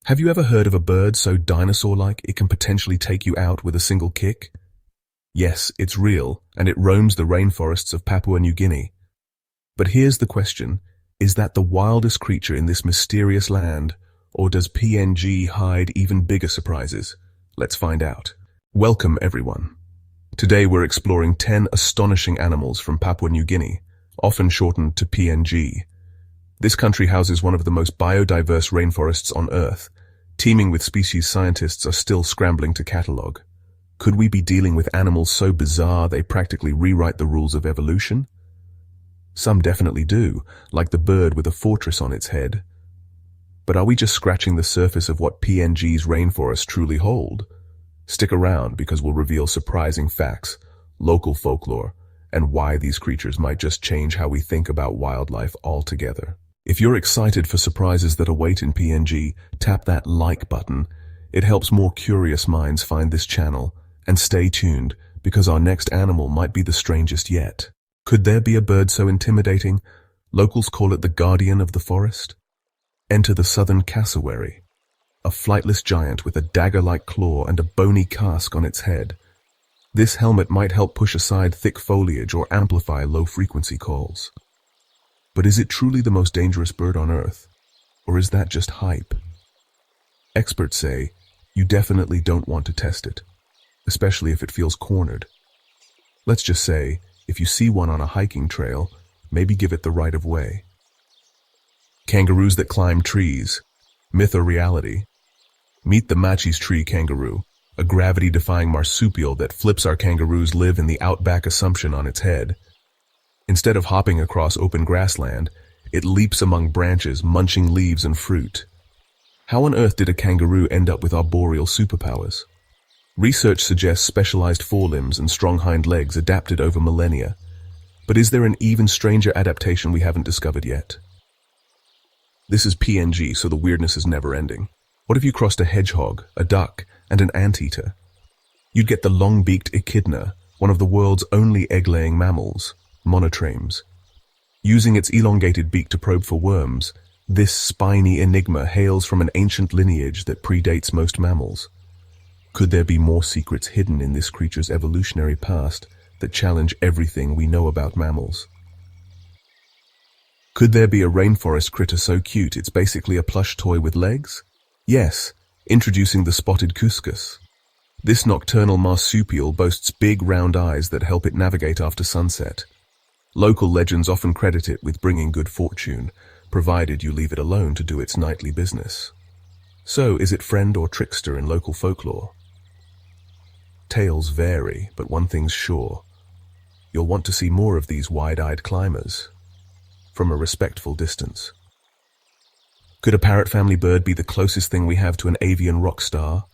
Have you ever heard of a bird so dinosaur-like it can potentially take you out with a single kick? Yes, it's real, and it roams the rainforests of Papua New Guinea. But here's the question, is that the wildest creature in this mysterious land, or does PNG hide even bigger surprises? Let's find out. Welcome, everyone. Today we're exploring 10 astonishing animals from Papua New Guinea, often shortened to PNG. This country houses one of the most biodiverse rainforests on Earth, teeming with species scientists are still scrambling to catalogue. Could we be dealing with animals so bizarre they practically rewrite the rules of evolution? Some definitely do, like the bird with a fortress on its head. But are we just scratching the surface of what PNG's rainforests truly hold? Stick around because we'll reveal surprising facts, local folklore, and why these creatures might just change how we think about wildlife altogether. If you're excited for surprises that await in PNG, tap that like button. It helps more curious minds find this channel. And stay tuned, because our next animal might be the strangest yet. Could there be a bird so intimidating? Locals call it the guardian of the forest. Enter the Southern Cassowary, a flightless giant with a dagger-like claw and a bony casque on its head. This helmet might help push aside thick foliage or amplify low-frequency calls. But is it truly the most dangerous bird on Earth? Or is that just hype? Experts say you definitely don't want to test it, especially if it feels cornered. Let's just say, if you see one on a hiking trail, maybe give it the right of way. Kangaroos that climb trees, myth or reality? Meet the Matschie's tree kangaroo, a gravity-defying marsupial that flips our kangaroos live in the outback assumption on its head. Instead of hopping across open grassland, it leaps among branches, munching leaves and fruit. How on earth did a kangaroo end up with arboreal superpowers? Research suggests specialized forelimbs and strong hind legs adapted over millennia. But is there an even stranger adaptation we haven't discovered yet? This is PNG, so the weirdness is never ending. What if you crossed a hedgehog, a duck, and an anteater? You'd get the long-beaked echidna, one of the world's only egg-laying mammals, monotremes. Using its elongated beak to probe for worms, this spiny enigma hails from an ancient lineage that predates most mammals. Could there be more secrets hidden in this creature's evolutionary past that challenge everything we know about mammals? Could there be a rainforest critter so cute it's basically a plush toy with legs? Yes, introducing the spotted Cuscus. This nocturnal marsupial boasts big round eyes that help it navigate after sunset. Local legends often credit it with bringing good fortune, provided you leave it alone to do its nightly business. So, is it friend or trickster in local folklore? Tales vary, but one thing's sure. You'll want to see more of these wide-eyed climbers, from a respectful distance. Could a parrot family bird be the closest thing we have to an avian rock star?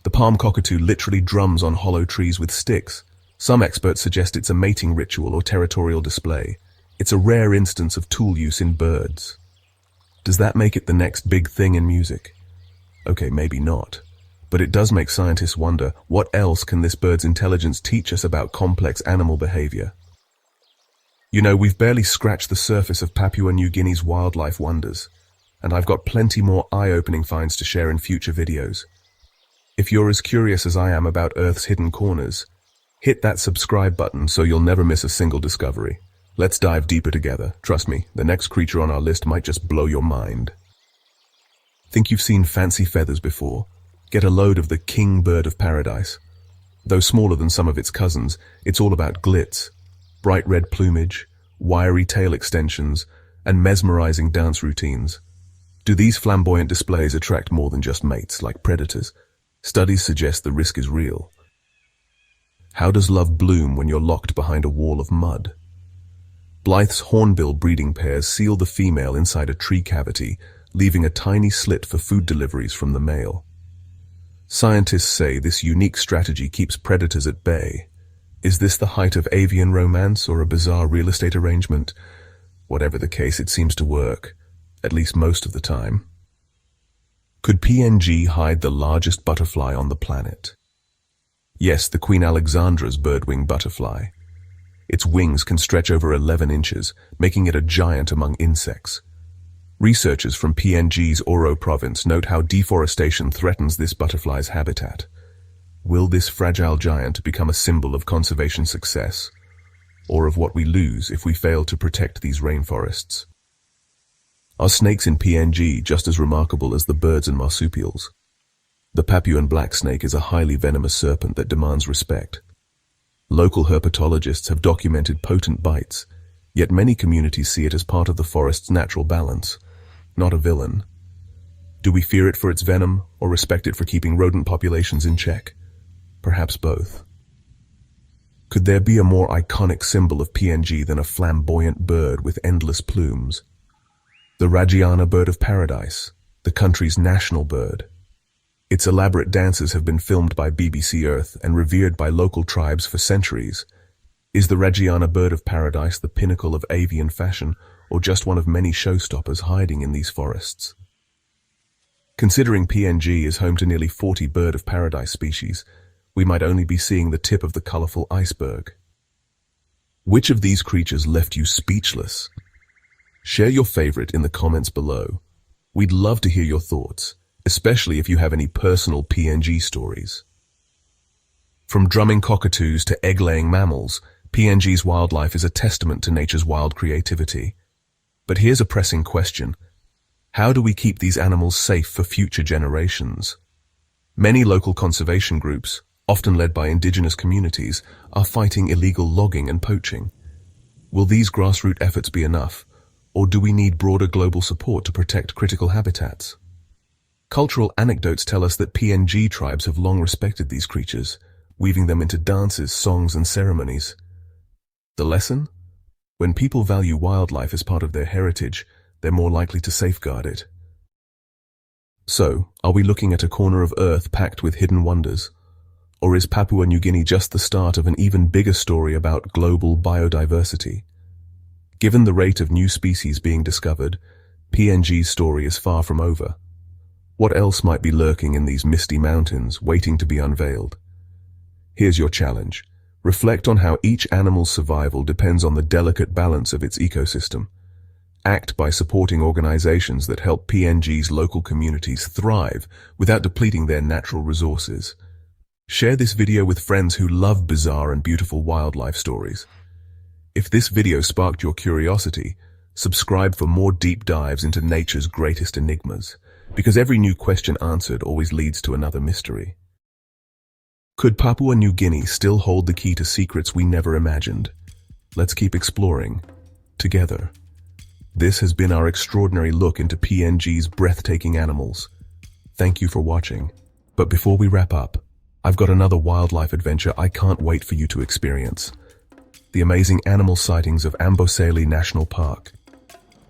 The Palm Cockatoo literally drums on hollow trees with sticks. Some experts suggest it's a mating ritual or territorial display. It's a rare instance of tool use in birds. Does that make it the next big thing in music? Okay, maybe not. But it does make scientists wonder, what else can this bird's intelligence teach us about complex animal behavior? You know, we've barely scratched the surface of Papua New Guinea's wildlife wonders, and I've got plenty more eye-opening finds to share in future videos. If you're as curious as I am about Earth's hidden corners, hit that subscribe button so you'll never miss a single discovery. Let's dive deeper together. Trust me, the next creature on our list might just blow your mind. Think you've seen fancy feathers before? Get a load of the king bird-of-paradise. Though smaller than some of its cousins, it's all about glitz, bright red plumage, wiry tail extensions, and mesmerizing dance routines. Do these flamboyant displays attract more than just mates, like predators? Studies suggest the risk is real. How does love bloom when you're locked behind a wall of mud? Blyth's hornbill breeding pairs seal the female inside a tree cavity, leaving a tiny slit for food deliveries from the male. Scientists say this unique strategy keeps predators at bay. Is this the height of avian romance or a bizarre real estate arrangement? Whatever the case, it seems to work, at least most of the time. Could PNG hide the largest butterfly on the planet? Yes, the Queen Alexandra's birdwing butterfly. Its wings can stretch over 11 inches, making it a giant among insects. Researchers from PNG's Oro province note how deforestation threatens this butterfly's habitat. Will this fragile giant become a symbol of conservation success, or of what we lose if we fail to protect these rainforests? Are snakes in PNG just as remarkable as the birds and marsupials? The Papuan black snake is a highly venomous serpent that demands respect. Local herpetologists have documented potent bites, yet many communities see it as part of the forest's natural balance, not a villain. Do we fear it for its venom, or respect it for keeping rodent populations in check? Perhaps both. Could there be a more iconic symbol of PNG than a flamboyant bird with endless plumes? The Raggiana Bird-of-Paradise, the country's national bird. Its elaborate dances have been filmed by BBC Earth and revered by local tribes for centuries. Is the Raggiana Bird-of-Paradise the pinnacle of avian fashion, or just one of many showstoppers hiding in these forests? Considering PNG is home to nearly 40 bird-of-paradise species, we might only be seeing the tip of the colorful iceberg. Which of these creatures left you speechless? Share your favorite in the comments below. We'd love to hear your thoughts, especially if you have any personal PNG stories. From drumming cockatoos to egg-laying mammals, PNG's wildlife is a testament to nature's wild creativity. But here's a pressing question. How do we keep these animals safe for future generations? Many local conservation groups, often led by indigenous communities, are fighting illegal logging and poaching. Will these grassroots efforts be enough, or do we need broader global support to protect critical habitats? Cultural anecdotes tell us that PNG tribes have long respected these creatures, weaving them into dances, songs, and ceremonies. The lesson? When people value wildlife as part of their heritage, they're more likely to safeguard it. So, are we looking at a corner of Earth packed with hidden wonders? Or is Papua New Guinea just the start of an even bigger story about global biodiversity? Given the rate of new species being discovered, PNG's story is far from over. What else might be lurking in these misty mountains, waiting to be unveiled? Here's your challenge. Reflect on how each animal's survival depends on the delicate balance of its ecosystem. Act by supporting organizations that help PNG's local communities thrive without depleting their natural resources. Share this video with friends who love bizarre and beautiful wildlife stories. If this video sparked your curiosity, subscribe for more deep dives into nature's greatest enigmas, because every new question answered always leads to another mystery. Could Papua New Guinea still hold the key to secrets we never imagined? Let's keep exploring, together. This has been our extraordinary look into PNG's breathtaking animals. Thank you for watching. But before we wrap up, I've got another wildlife adventure I can't wait for you to experience. The amazing animal sightings of Amboseli National Park.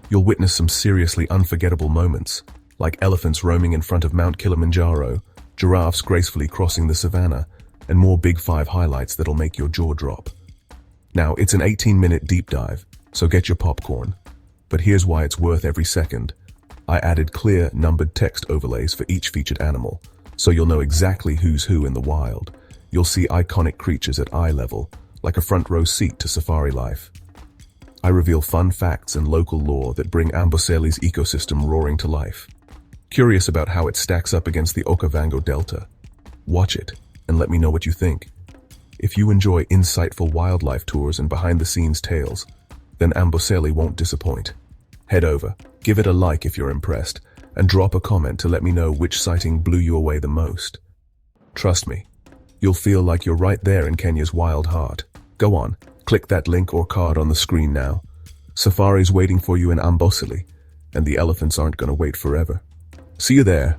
You'll witness some seriously unforgettable moments, like elephants roaming in front of Mount Kilimanjaro, giraffes gracefully crossing the savannah, and more Big Five highlights that'll make your jaw drop. Now, it's an 18-minute deep dive, so get your popcorn. But here's why it's worth every second. I added clear, numbered text overlays for each featured animal, so you'll know exactly who's who in the wild. You'll see iconic creatures at eye level, like a front row seat to safari life. I reveal fun facts and local lore that bring Amboseli's ecosystem roaring to life. Curious about how it stacks up against the Okavango Delta? Watch it, and let me know what you think. If you enjoy insightful wildlife tours and behind-the-scenes tales, then Amboseli won't disappoint. Head over, give it a like if you're impressed, and drop a comment to let me know which sighting blew you away the most. Trust me, you'll feel like you're right there in Kenya's wild heart. Go on, click that link or card on the screen now. Safari's waiting for you in Amboseli, and the elephants aren't going to wait forever. See you there.